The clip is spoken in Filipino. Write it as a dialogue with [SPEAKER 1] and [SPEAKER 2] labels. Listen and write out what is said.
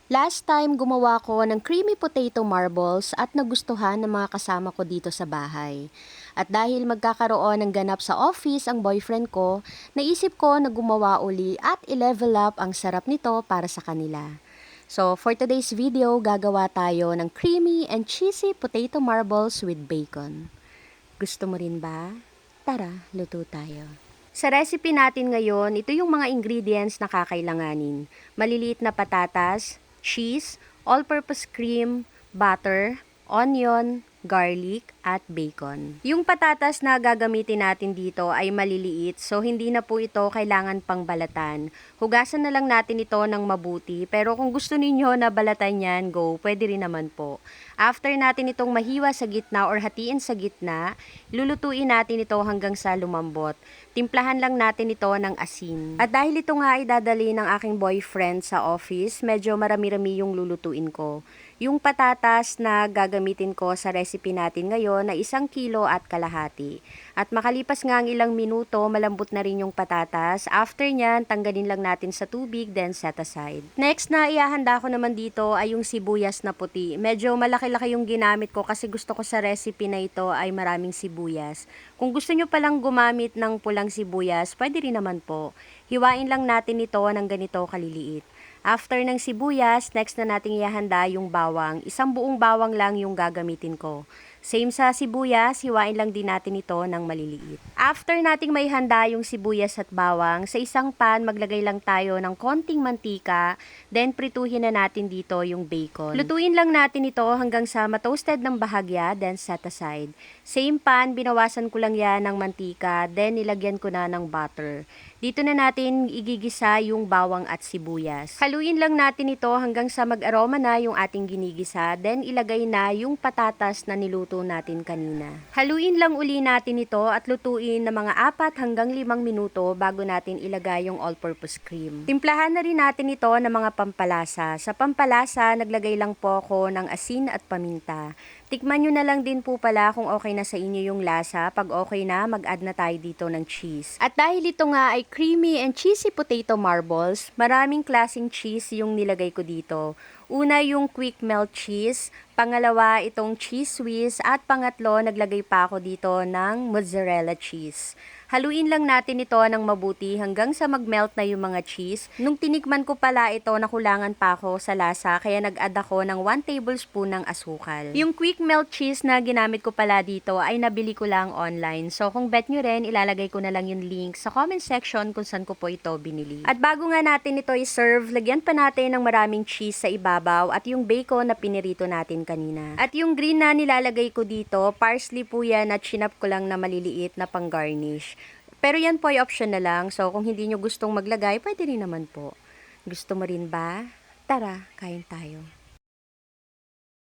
[SPEAKER 1] Last time, gumawa ko ng creamy potato marbles at nagustuhan ng mga kasama ko dito sa bahay. At dahil magkakaroon ng ganap sa office ang boyfriend ko, naisip ko na gumawa uli at i-level up ang sarap nito para sa kanila. So, for today's video, gagawa tayo ng creamy and cheesy potato marbles with bacon. Gusto mo rin ba? Tara, luto tayo. Sa recipe natin ngayon, ito yung mga ingredients na kakailanganin. Maliliit na patatas, cheese, all-purpose cream, butter, onion, garlic, at bacon. Yung patatas na gagamitin natin dito ay maliliit, so hindi na po ito kailangan pang balatan. Hugasan na lang natin ito ng mabuti, pero kung gusto ninyo na balatan yan, go, pwede rin naman po. After natin itong mahiwa sa gitna or hatiin sa gitna, lulutuin natin ito hanggang sa lumambot. Timplahan lang natin ito ng asin. At dahil ito nga ay dadali ng aking boyfriend sa office, medyo marami-rami yung lulutuin ko. Yung patatas na gagamitin ko sa recipe natin ngayon na 1 kilo at kalahati. At makalipas nga ang ilang minuto, malambot na rin yung patatas. After nyan, tanggalin lang natin sa tubig, then set aside. Next na ihahanda ko naman dito ay yung sibuyas na puti. Medyo malaki-laki yung ginamit ko kasi gusto ko sa recipe na ito ay maraming sibuyas. Kung gusto nyo palang gumamit ng pulang sibuyas, pwede rin naman po. Hiwain lang natin ito ng ganito kaliliit. After ng sibuyas, next na natin ihahanda yung bawang. 1 buong bawang lang yung gagamitin ko. Same sa sibuyas, hiwain lang din natin ito ng maliliit. After nating may handa yung sibuyas at bawang, sa isang pan maglagay lang tayo ng konting mantika, then prituhin na natin dito yung bacon. Lutuin lang natin ito hanggang sa matoasted ng bahagya, then set aside. Same pan, binawasan ko lang yan ng mantika, then nilagyan ko na ng butter. Dito na natin igigisa yung bawang at sibuyas. Haluin lang natin ito hanggang sa mag-aroma na yung ating ginigisa, then ilagay na yung patatas na niluto natin kanina. Haluin lang uli natin ito at lutuin na mga 4 hanggang 5 minuto bago natin ilagay yung all-purpose cream. Timplahan na rin natin ito ng mga pampalasa. Sa pampalasa, naglagay lang po ako ng asin at paminta. Tikman nyo na lang din po pala kung okay na sa inyo yung lasa. Pag okay na, mag-add na tayo dito ng cheese. At dahil ito nga ay creamy and cheesy potato marbles, maraming klaseng cheese yung nilagay ko dito. Una yung quick melt cheese, pangalawa itong cheese whiz, at pangatlo naglagay pa ako dito ng mozzarella cheese. Haluin lang natin ito ng mabuti hanggang sa mag-melt na yung mga cheese. Nung tinikman ko pala ito, nakulangan pa ako sa lasa, kaya nag-add ako ng 1 tablespoon ng asukal. Yung quick melt cheese na ginamit ko pala dito ay nabili ko lang online. So kung bet nyo rin, ilalagay ko na lang yung link sa comment section kung saan ko po ito binili. At bago nga natin ito i-serve, lagyan pa natin ng maraming cheese sa ibabaw at yung bacon na pinirito natin kanina. At yung green na nilalagay ko dito, parsley po yan at chinap ko lang na maliliit na pang-garnish. Pero yan po ay option na lang, so kung hindi nyo gustong maglagay, pwede rin naman po. Gusto mo rin ba? Tara, kain tayo.